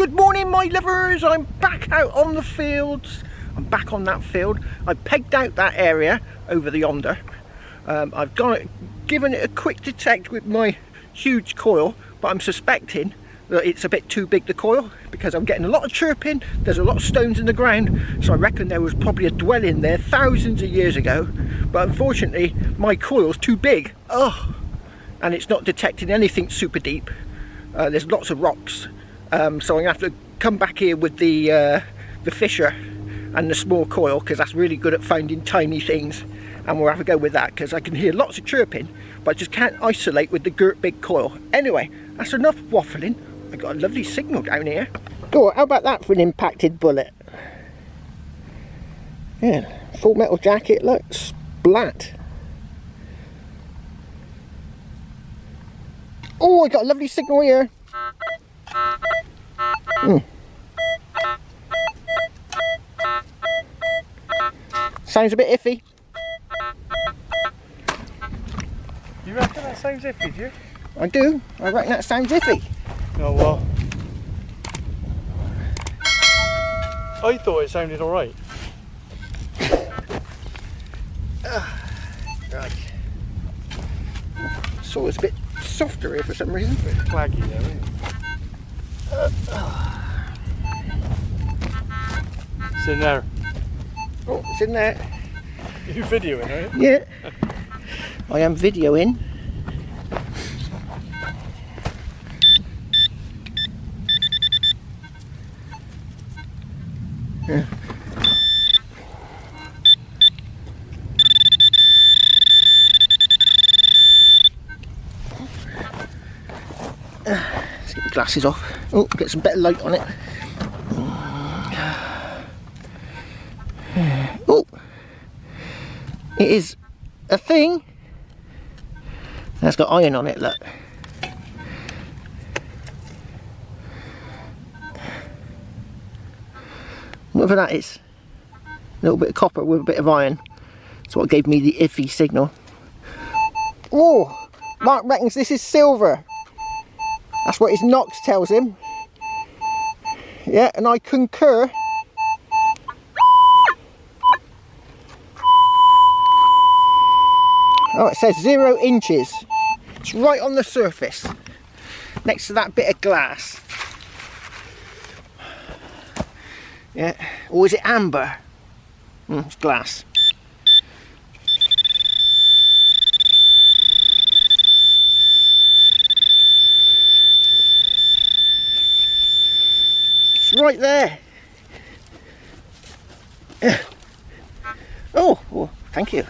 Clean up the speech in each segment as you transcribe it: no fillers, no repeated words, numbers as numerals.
Good morning, my lovers. I'm back out on the fields. I'm back on that field. I pegged out that area over the yonder. I've given it a quick detect with my huge coil, but I'm suspecting that it's a bit too big, the coil, because I'm getting a lot of chirping. There's a lot of stones in the ground, so I reckon there was probably a dwelling there thousands of years ago, but unfortunately my coil's too big. Oh, and it's not detecting anything super deep. There's lots of rocks, so I'm gonna have to come back here with the fisher and the small coil, because that's really good at finding tiny things, and we'll have a go with that, because I can hear lots of chirping, but I just can't isolate with the big coil. Anyway, that's enough waffling. I got a lovely signal down here. Oh, how about that for an impacted bullet? Yeah, full metal jacket, look, splat. Oh, I got a lovely signal here. Sounds a bit iffy. You reckon that sounds iffy, do you? I do. I reckon that sounds iffy. Oh well. I thought it sounded alright. Right. So it's a bit softer here for some reason. A bit claggy there, isn't it? It's in there. Oh, it's in there. Are you videoing, are you? Yeah. I am videoing. Yeah. Let's get the glasses off. Oh, get some better light on it. Oh, it is a thing that's got iron on it, look. Whatever that is, a little bit of copper with a bit of iron. That's what gave me the iffy signal. Oh, Mark reckons this is silver. That's what his Nox tells him. Yeah, and I concur. Oh, it says 0 inches. It's right on the surface, next to that bit of glass. Yeah, or is it amber? It's glass. It's right there. Oh, thank you.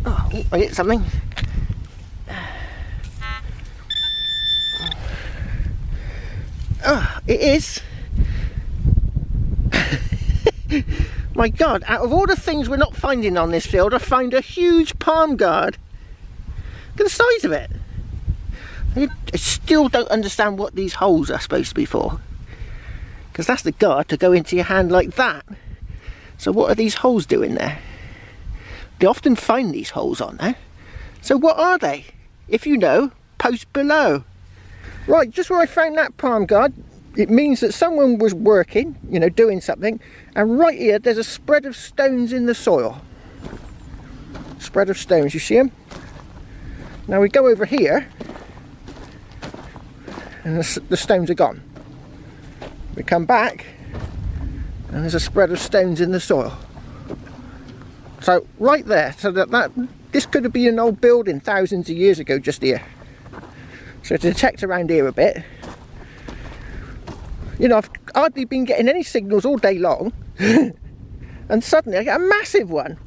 Oh, I hit something. Oh, it is. My God, out of all the things we're not finding on this field, I found a huge palm guard. Look at the size of it. I still don't understand what these holes are supposed to be for, because that's the guard to go into your hand like that. So what are these holes doing there? They often find these holes on there. So what are they? If you know, post below. Right, just where I found that palm guard, it means that someone was working, you know, doing something, and right here there's a spread of stones in the soil. Spread of stones, you see them? Now we go over here, and the stones are gone. We come back, and there's a spread of stones in the soil. So right there, so this could have been an old building thousands of years ago just here. So to detect around here a bit, you know, I've hardly been getting any signals all day long, and suddenly I get a massive one.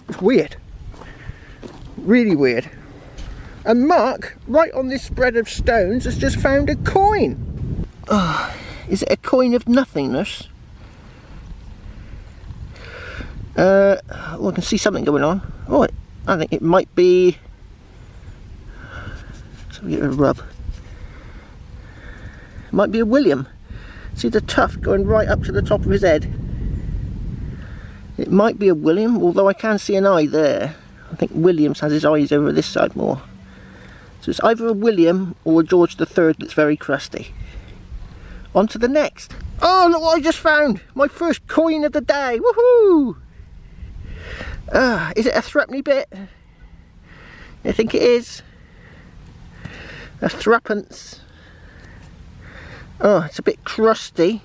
It's weird, really weird. And Mark, right on this spread of stones, has just found a coin. Oh, is it a coin of nothingness? Oh, I can see something going on. Oh, I think it might be. Let's get a rub. It might be a William. See the tuft going right up to the top of his head. It might be a William, although I can see an eye there. I think Williams has his eyes over this side more. So it's either a William or a George III that's very crusty. On to the next. Oh, look what I just found! My first coin of the day! Woohoo! Is it a threepenny bit? I think it is. A threepence. Oh, it's a bit crusty.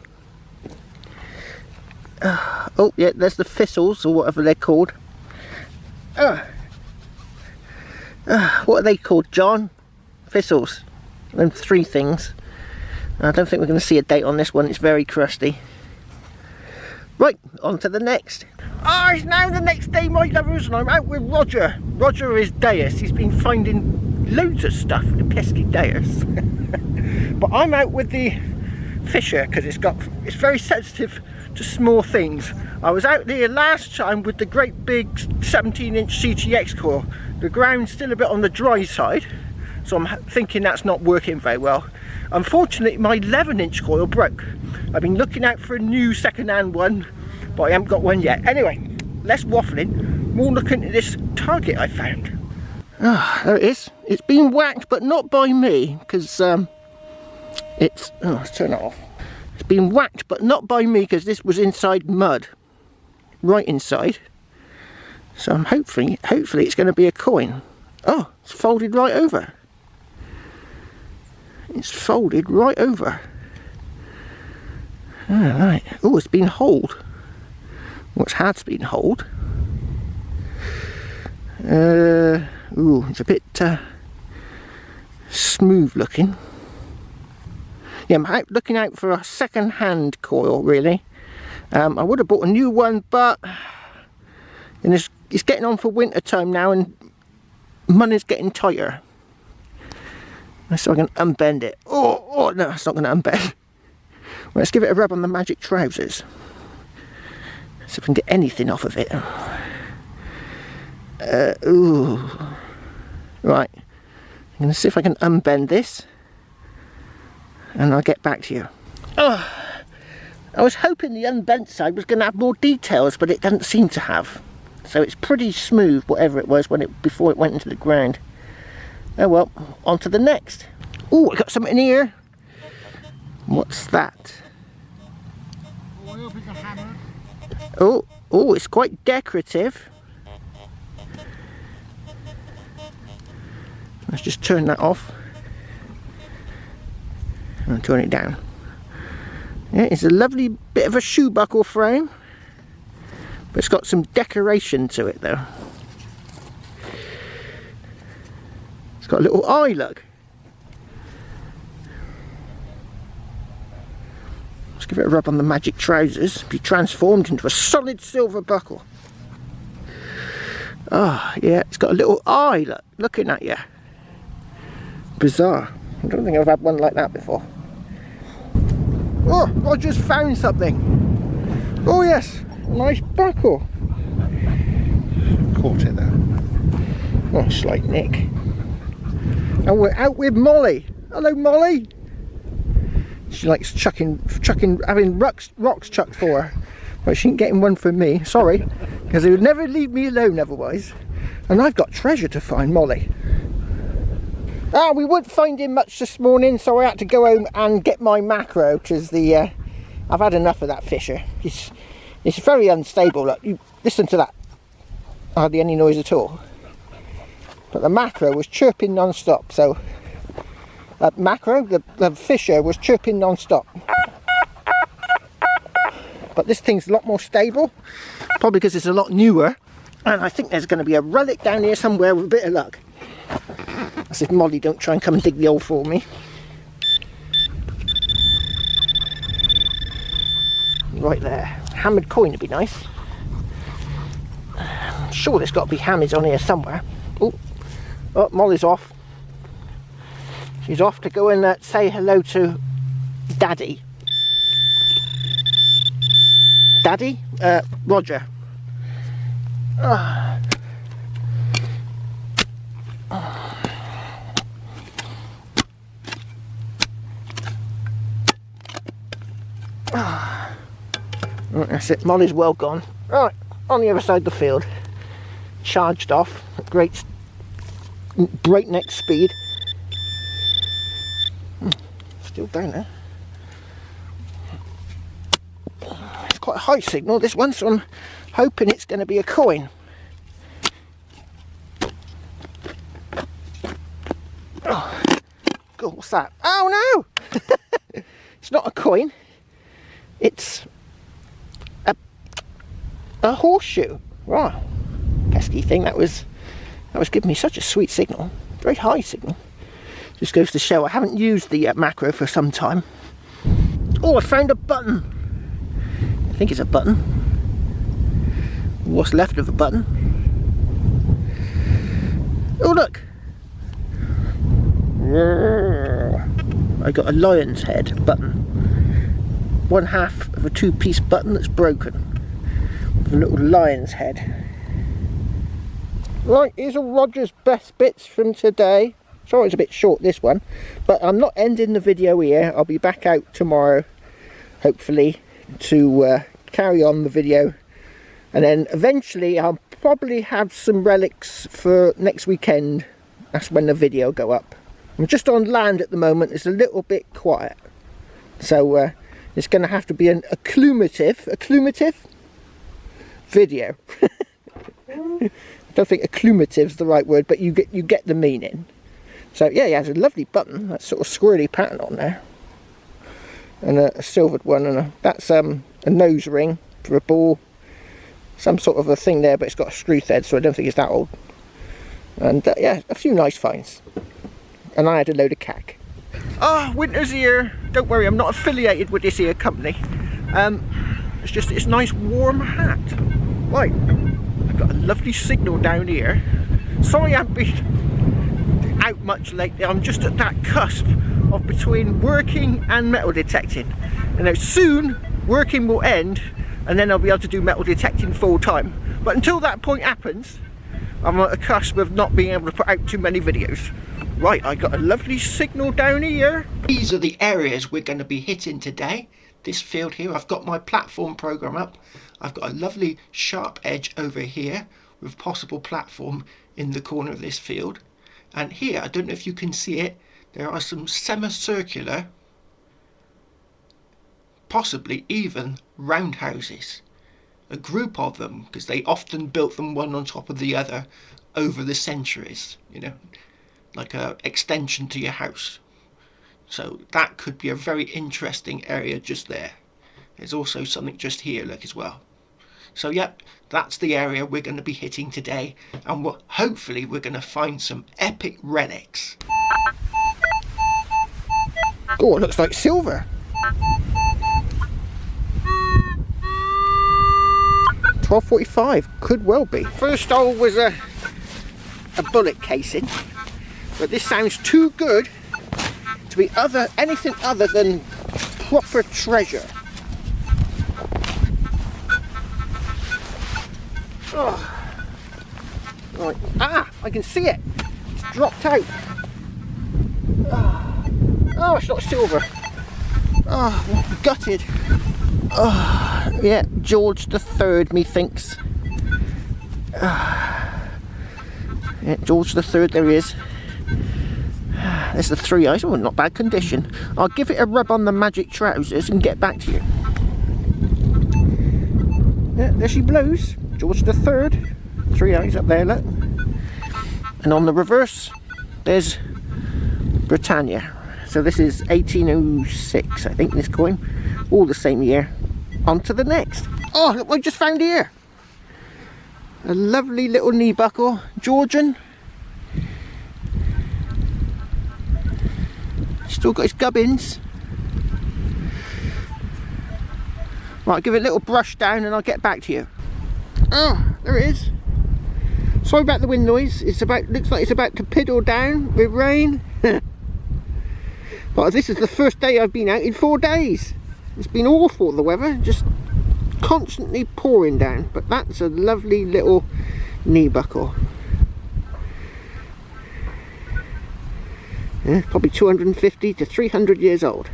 Oh yeah, there's the thistles or whatever they're called. What are they called, John? Thistles. Them three things. I don't think we're going to see a date on this one. It's very crusty. Right, on to the next. It's now the next day, my lovers, and I'm out with Roger. Roger is Deus. He's been finding loads of stuff, the pesky Deus. But I'm out with the Fisher because it's very sensitive to small things. I was out there last time with the great big 17-inch CTX coil. The ground's still a bit on the dry side, so I'm thinking that's not working very well. Unfortunately, my 11-inch coil broke. I've been looking out for a new second-hand one, but I haven't got one yet. Anyway, less waffling, more looking at this target I found. There it is. It's been whacked, but not by me, because let's turn it off. It's been whacked, but not by me, because this was inside mud. Right inside. So I'm hopefully it's going to be a coin. Oh, it's folded right over. It's folded right over. Alright. Oh, it's been holed. What's has been holed? It's a bit smooth looking. Yeah, I'm looking out for a second-hand coil, really. I would have bought a new one, but it's getting on for winter time now, and money's getting tighter. So I can unbend it. Oh no, it's not going to unbend. Well, let's give it a rub on the magic trousers. See if I can get anything off of it. Right. I'm going to see if I can unbend this, and I'll get back to you. I was hoping the unbent side was going to have more details, but it doesn't seem to have. So it's pretty smooth, whatever it was before it went into the ground. Oh well, on to the next. Oh, I got something in here. What's that? Oh, it's quite decorative. Let's just turn that off and turn it down. Yeah, it's a lovely bit of a shoe buckle frame, but it's got some decoration to it though. It's got a little eye, look. Let's give it a rub on the magic trousers. Be transformed into a solid silver buckle. Yeah, it's got a little eye, look, looking at you. Bizarre. I don't think I've had one like that before. Oh, I just found something. Oh yes, a nice buckle. Caught it though. Oh, slight nick. And we're out with Molly. Hello, Molly. She likes having rocks chucked for her. But she ain't getting one from me, sorry. Because they would never leave me alone otherwise. And I've got treasure to find, Molly. We weren't finding much this morning, so I had to go home and get my macro, because I've had enough of that Fisher. It's very unstable. Look, you listen to that. Hardly any noise at all. But the macro was chirping non-stop, so the Fisher was chirping non-stop. But this thing's a lot more stable, probably because it's a lot newer. And I think there's going to be a relic down here somewhere with a bit of luck. As if Molly don't try and come and dig the hole for me. Right there. Hammered coin would be nice. I'm sure there's got to be hammies on here somewhere. Oh, Molly's off. She's off to go and say hello to Daddy. Daddy? Roger. That's it, Molly's well gone. Right, on the other side of the field. Charged off at great breakneck speed. Still down there. It's quite a high signal, this one, so I'm hoping it's going to be a coin. Oh, God, what's that? Oh no! It's not a coin. It's a horseshoe. Wow, pesky thing. That was giving me such a sweet signal, very high signal. Just goes to show I haven't used the macro for some time. Oh, I found a button. I think it's a button. What's left of a button? Oh look! I got a lion's head button. One half of a two-piece button that's broken. With a little lion's head. Right, here's all Roger's best bits from today. Sorry it's a bit short, this one, but I'm not ending the video here. I'll be back out tomorrow, hopefully, to carry on the video, and then eventually I'll probably have some relics for next weekend. That's when the video will go up. I'm just on land at the moment. It's a little bit quiet, so it's going to have to be a acclumative video. I don't think acclumative is the right word, but you get the meaning. So yeah, he has a lovely button, that sort of squirrely pattern on there, and a silvered one, and that's a nose ring for a ball, some sort of a thing there, but it's got a screw thread, so I don't think it's that old. And yeah, a few nice finds. And I had a load of cack. Ah, winter's here. Don't worry, I'm not affiliated with this here company. It's just this nice warm hat. Right, I've got a lovely signal down here. Sorry I haven't been out much lately. I'm just at that cusp of between working and metal detecting. And now soon working will end, and then I'll be able to do metal detecting full time. But until that point happens, I'm at a cusp of not being able to put out too many videos. Right, I got a lovely signal down here. These are the areas we're going to be hitting today. This field here, I've got my platform program up. I've got a lovely sharp edge over here with possible platform in the corner of this field. And here, I don't know if you can see it, there are some semicircular, possibly even roundhouses. A group of them, because they often built them one on top of the other over the centuries, you know, like a extension to your house. So that could be a very interesting area just there. There's also something just here, look, as well. So yep, that's the area we're going to be hitting today, and hopefully we're going to find some epic relics. Oh, it looks like silver. 1245, could well be. First hole was a bullet casing, but this sounds too good to be anything other than proper treasure. Oh. Right. Ah, I can see it. It's dropped out. Oh, it's not silver. Oh, gutted. Oh, yeah, George the Third, methinks. Yeah, George the Third, there he is. There's the 3 eyes. Oh, not bad condition. I'll give it a rub on the magic trousers and get back to you. Yeah, there she blows. George the Third. 3 eyes up there, look. And on the reverse, there's Britannia. So this is 1806, I think, this coin. All the same year. On to the next. Oh, look what I just found here. A lovely little knee buckle. Georgian. Still got his gubbins. Right, I'll give it a little brush down and I'll get back to you. Oh, there it is. Sorry about the wind noise. Looks like it's about to piddle down with rain. But this is the first day I've been out in 4 days. It's been awful, the weather, just constantly pouring down. But that's a lovely little knee buckle. Yeah, probably 250 to 300 years old.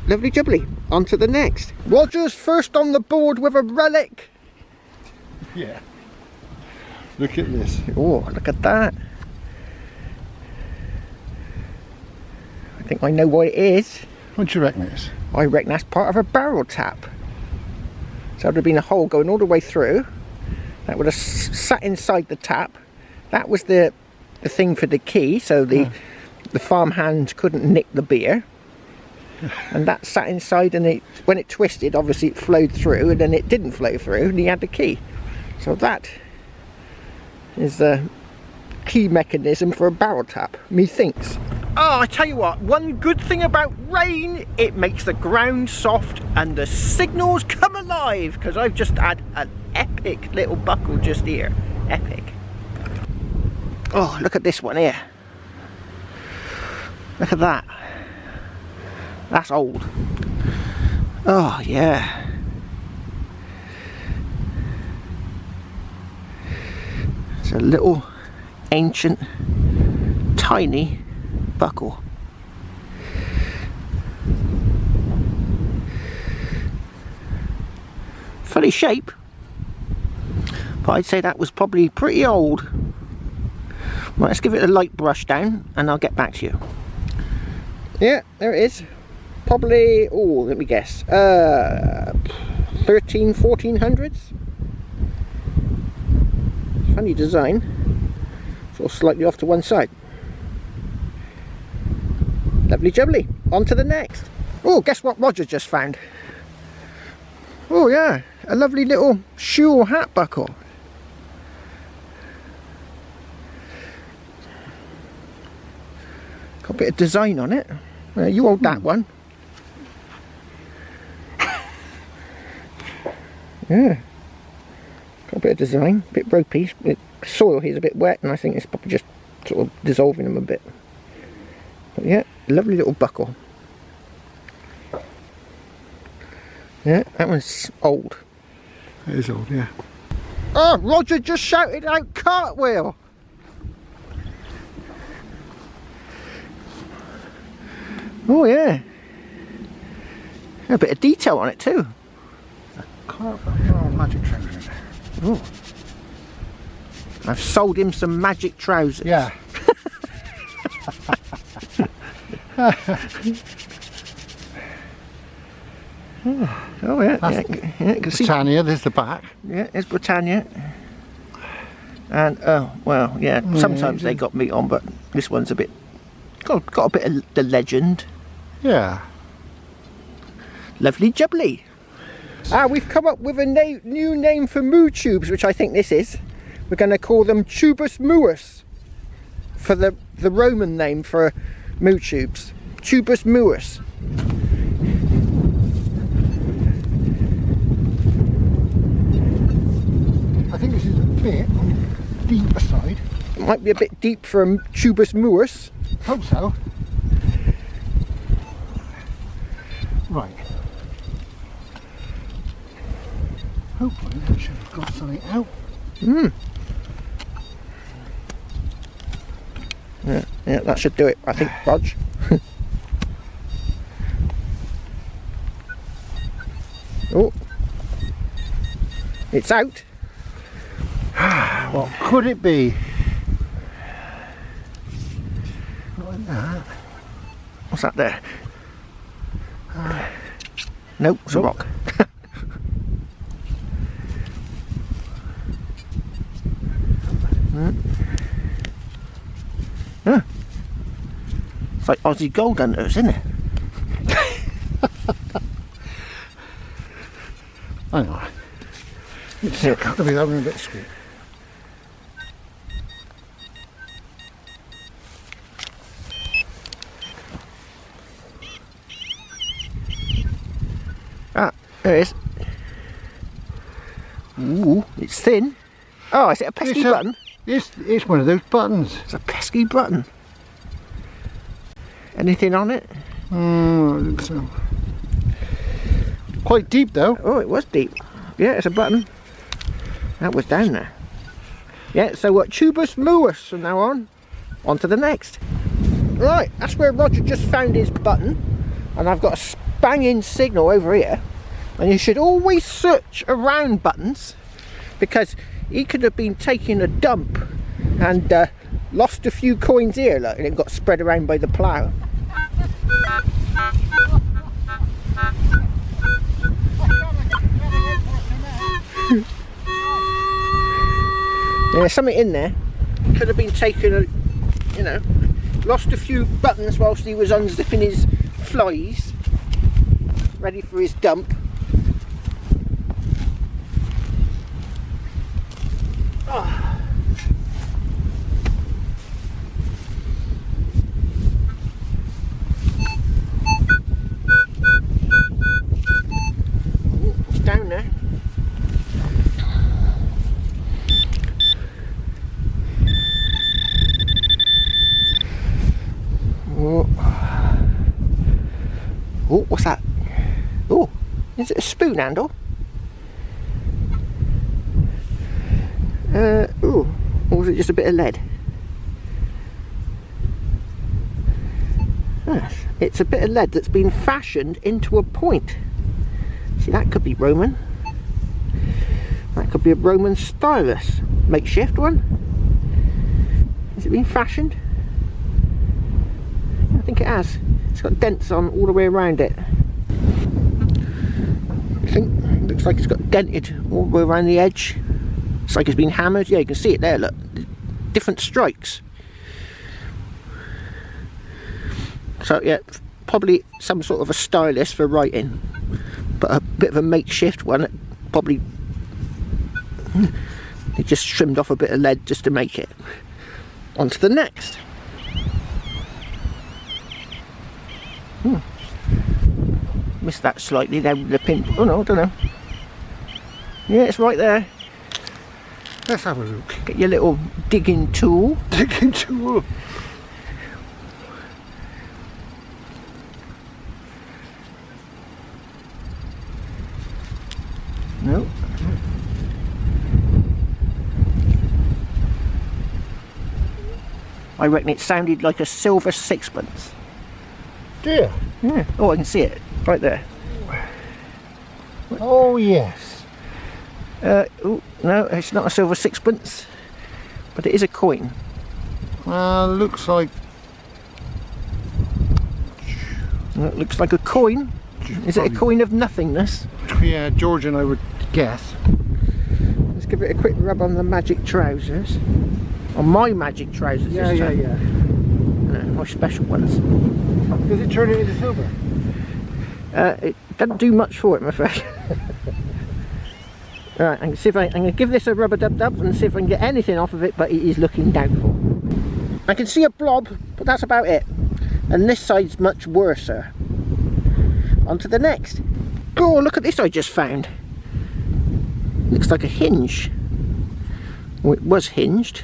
Lovely jubbly. On to the next. Roger's first on the board with a relic. Yeah. Look at this. Oh, look at that. think I know what it is. What do you reckon it is? I reckon that's part of a barrel tap. So there would have been a hole going all the way through. That would have sat inside the tap. That was the thing for the key, so the farmhand couldn't nick the beer. And that sat inside, and when it twisted, obviously it flowed through, and then it didn't flow through, and he had the key. So that is the key mechanism for a barrel tap, methinks. Oh, I tell you what, one good thing about rain, it makes the ground soft and the signals come alive, because I've just had an epic little buckle just here. Epic. Oh, look at this one here. Look at that. That's old. Oh, yeah. It's a little ancient, tiny buckle. Funny shape, but I'd say that was probably pretty old. Right, let's give it a light brush down and I'll get back to you. Yeah, there it is. Probably, oh, let me guess, 1400s. Funny design, sort of slightly off to one side. Lovely jubbly, on to the next. Oh, guess what Roger just found? Oh yeah, a lovely little shoe or hat buckle. Got a bit of design on it. You hold that one. Yeah, got a bit of design, a bit ropey. The soil here's a bit wet, and I think it's probably just sort of dissolving them a bit. But yeah, lovely little buckle. Yeah, that one's old. It is old, yeah. Oh, Roger just shouted out cartwheel. Oh yeah, a bit of detail on it too. Oh, magic trousers. Oh, I've sold him some magic trousers. Yeah. Oh yeah, yeah, you can see. Britannia, there's the back. Yeah, it's Britannia. And oh well, yeah. Sometimes they got meat on, but this one's a bit got a bit of the legend. Yeah. Lovely jubbly. We've come up with a new name for moo tubes, which I think this is. We're going to call them tubus muus, for the Roman name for moo tubes. Tubus muus. I think this is a bit on the deeper side. It might be a bit deep for a tubus muus. Hope so. Right. Hopefully that should have got something out. Yeah, that should do it, I think, Rog. Oh, it's out. What could it be? Not like that. What's that there? Nope, it's a rock. Huh. It's like Aussie gold hunters, isn't it? Hang on. It's got to be having a bit of squeak. There it is. Ooh, it's thin. Oh, is it a pesky button? It's one of those buttons. It's a pesky button. Anything on it? I think so. Quite deep though. Oh, it was deep. Yeah, it's a button. That was down there. Yeah, so what? Tubus muus from now on. On to the next. Right, that's where Roger just found his button. And I've got a banging signal over here. And you should always search around buttons, because he could have been taking a dump and lost a few coins here, look, and it got spread around by the plough. There's something in there. Could have been taken, you know, lost a few buttons whilst he was unzipping his flies, ready for his dump. Oh. It's down there. Oh, what's that? Oh, is it a spoon handle? Oh, or was it just a bit of lead? Yes, it's a bit of lead that's been fashioned into a point. See, that could be Roman. That could be a Roman stylus. Makeshift one. Has it been fashioned? I think it has. It's got dents on all the way around it. I think it looks like it's got dented all the way around the edge. It's like it's been hammered. Yeah, you can see it there, look. Different strikes. So yeah, probably some sort of a stylus for writing. But a bit of a makeshift one. Probably they just trimmed off a bit of lead just to make it. On to the next. Missed that slightly there with the pin. Oh no, I don't know. Yeah, it's right there. Let's have a look. Get your little digging tool. Digging tool. No. I reckon it sounded like a silver sixpence. Dear. Yeah. Oh, I can see it right there. Oh yes. Oh no, it's not a silver sixpence, but it is a coin. Looks like. It looks like a coin. Is it a coin of nothingness? Yeah, Georgian, I would guess. Let's give it a quick rub on the magic trousers. On my magic trousers. Yeah, this yeah, time. yeah. No, my special ones. Does it turn it into silver? It doesn't do much for it, I'm afraid. Right, I'm going to give this a rubber dub and see if I can get anything off of it, but it is looking doubtful. I can see a blob, but that's about it. And this side's much worse. On to the next. Oh, look at this I just found. Looks like a hinge. Well, it was hinged.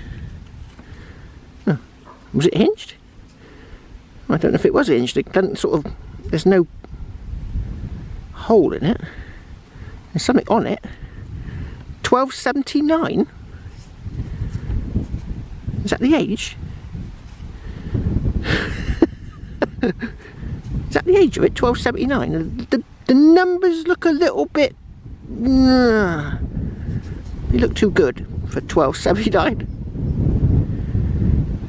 Oh, was it hinged? I don't know if it was hinged. It doesn't sort of. There's no hole in it. There's something on it. 1279. Is that the age? Is that the age of it? 1279. The numbers look a little bit. They look too good for 1279.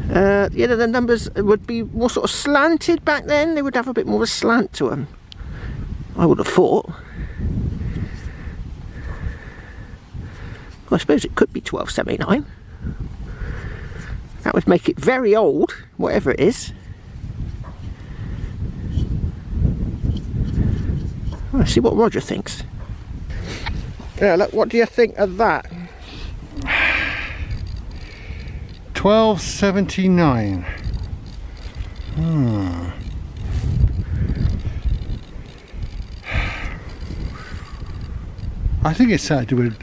Yeah, the numbers would be more sort of slanted back then. They would have a bit more of a slant to them, I would have thought. Well, I suppose it could be 1279. That would make it very old, whatever it is. Let's see what Roger thinks. Yeah, look, what do you think of that? 1279. I think it's something to do with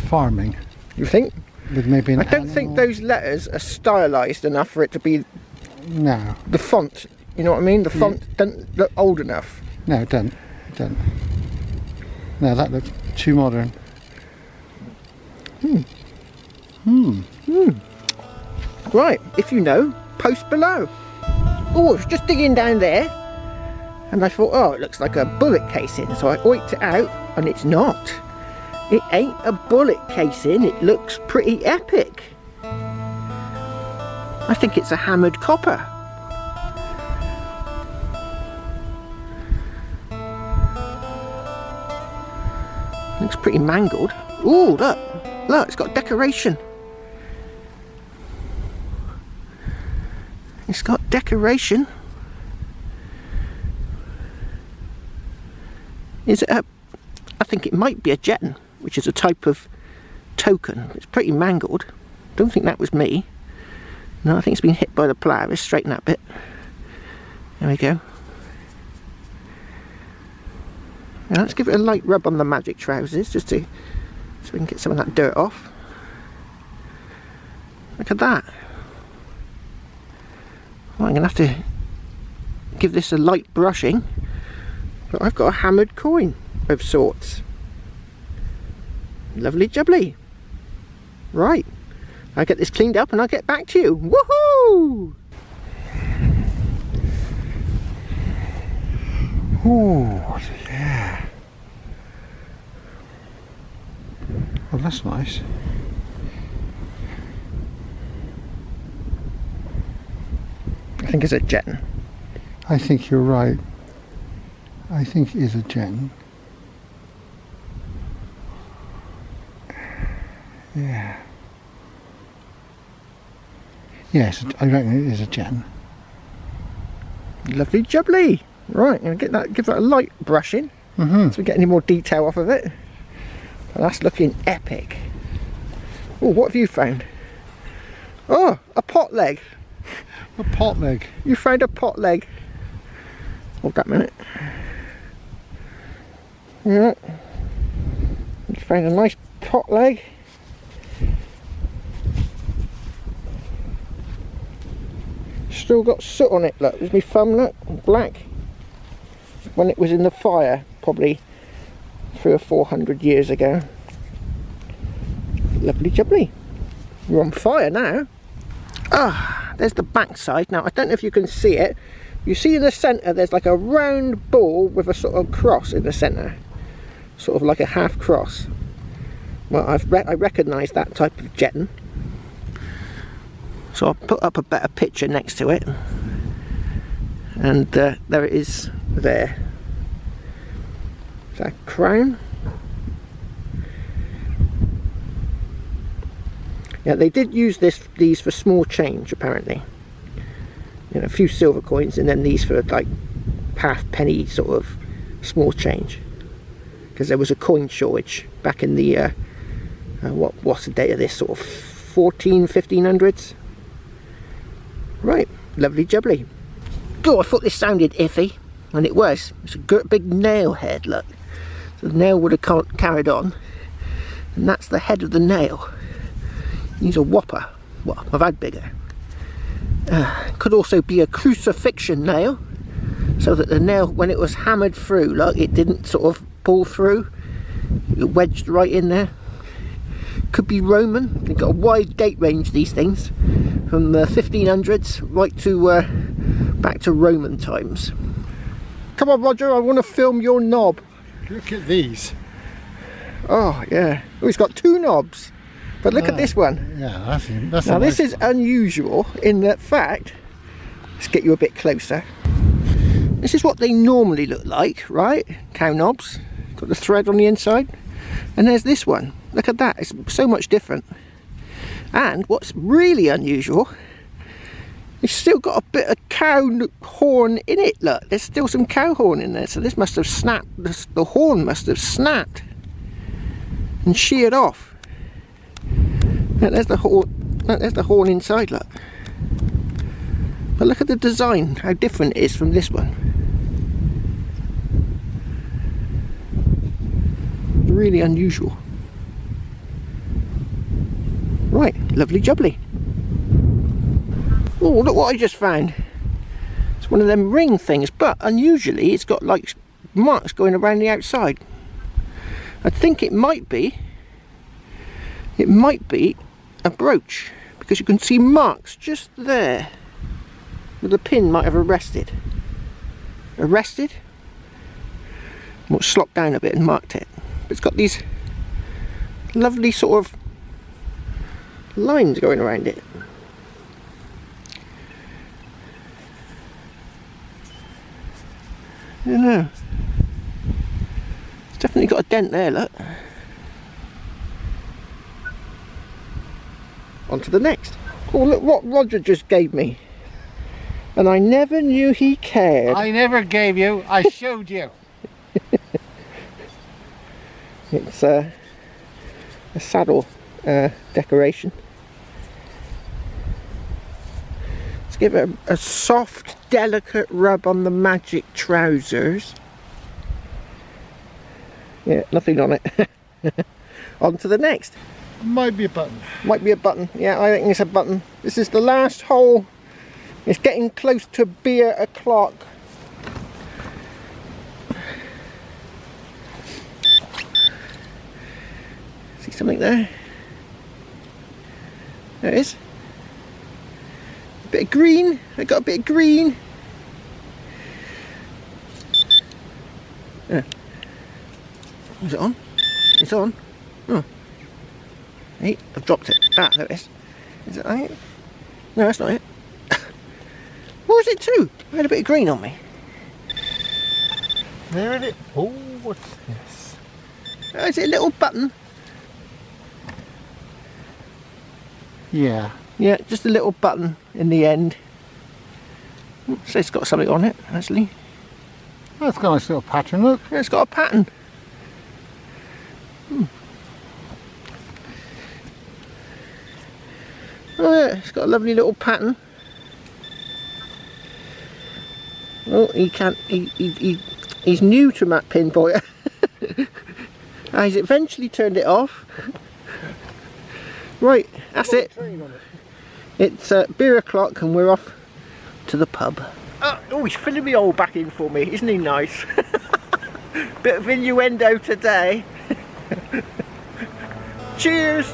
farming. You think? With maybe an I don't think those letters are stylized enough for it to be. No. The font, you know what I mean? The font doesn't look old enough. No, it doesn't. It doesn't. No, that looks too modern. Right, if you know, post below. Oh, I was just digging down there and I thought, oh, it looks like a bullet casing, so I oinked it out and it's not. It ain't a bullet casing, it looks pretty epic. I think it's a hammered copper. Looks pretty mangled. Ooh, look, it's got decoration. decoration. Is it a... I think it might be a Jetton, which is a type of token. It's pretty mangled. Don't think that was me. No, I think it's been hit by the plough. Let's straighten that bit. There we go. Now let's give it a light rub on the magic trousers, just to, so we can get some of that dirt off. Look at that. Well, I'm going to have to give this a light brushing, but I've got a hammered coin of sorts. Lovely jubbly. Right, I'll get this cleaned up and I'll get back to you. Woohoo! Oh, yeah. Well, that's nice. I think it's a Jetton. I think you're right. I think it is a Jetton. Yeah. Yes, I reckon it is a Jetton. Lovely jubbly. Right, I'm gonna give that a light brushing, so we get any more detail off of it. But that's looking epic. Oh, what have you found? Oh, a pot leg. A pot leg. You found a pot leg. Hold that a minute. Yeah. You found a nice pot leg. Still got soot on it, look. There's my thumb, look, black. When it was in the fire, probably 300 or 400 years ago. Lovely jubbly. We're on fire now. Ah, there's the back side. Now, I don't know if you can see it. You see in the centre, there's like a round ball with a sort of cross in the centre. Sort of like a half cross. Well, I recognise that type of Jetton. So I'll put up a better picture next to it. And there it is there. Is that a crown? Yeah, they did use these for small change, apparently. You know, a few silver coins, and then these for like half-penny sort of small change. Because there was a coin shortage back in the what's the date of this, sort of 1500s. Right, lovely jubbly. Oh, I thought this sounded iffy, and it was. It's a big nail head, look. So the nail would have carried on, and that's the head of the nail. He's a whopper. Well, I've had bigger. Could also be a crucifixion nail, so that the nail, when it was hammered through, look, it didn't sort of pull through. It wedged right in there. Could be Roman. They've got a wide date range, these things, from the 1500s right to back to Roman times. Come on, Roger, I want to film your knob. Look at these. Oh yeah. Oh, it's got two knobs. But look at this one. Yeah, that's now this is unusual in the fact. Let's get you a bit closer. This is what they normally look like, right? Cow knobs. Got the thread on the inside. And there's this one. Look at that. It's so much different. And what's really unusual, it's still got a bit of cow horn in it. Look, there's still some cow horn in there. So this must have snapped. The horn must have snapped and sheared off. Look, there's the horn. Look, there's the horn inside. Look. But look at the design. How different it is from this one. Really unusual. Right, lovely jubbly. Oh, look what I just found. It's one of them ring things, but unusually it's got like marks going around the outside. I think it might be a brooch, because you can see marks just there where the pin might have arrested. Well, slopped down a bit and marked it. But it's got these lovely sort of lines going around it. I don't know. It's definitely got a dent there, look. On to the next. Oh, look what Roger just gave me. And I never knew he cared. I never gave you, I showed you. It's a saddle decoration. Let's give it a soft, delicate rub on the magic trousers. Yeah, nothing on it. On to the next. Might be a button. Might be a button. Yeah, I think it's a button. This is the last hole. It's getting close to beer o'clock. See something there? There it is. A bit of green. I got a bit of green. Yeah. Is it on? It's on. Oh. Hey, I've dropped it. Ah, there it is. Is it right? No, that's not it. What was it too? I had a bit of green on me. There it is. Oh, what's this? Oh, is it a little button? Yeah. Yeah, just a little button in the end. So it's got something on it, actually. That's got a nice little pattern, look. Yeah, it's got a pattern. Oh yeah, it's got a lovely little pattern. Oh, he can't. He's new to map pinboy. He's eventually turned it off. Right, that's it. It's beer o'clock and we're off to the pub. Oh, he's filling me all back in for me. Isn't he nice? Bit of innuendo today. Cheers.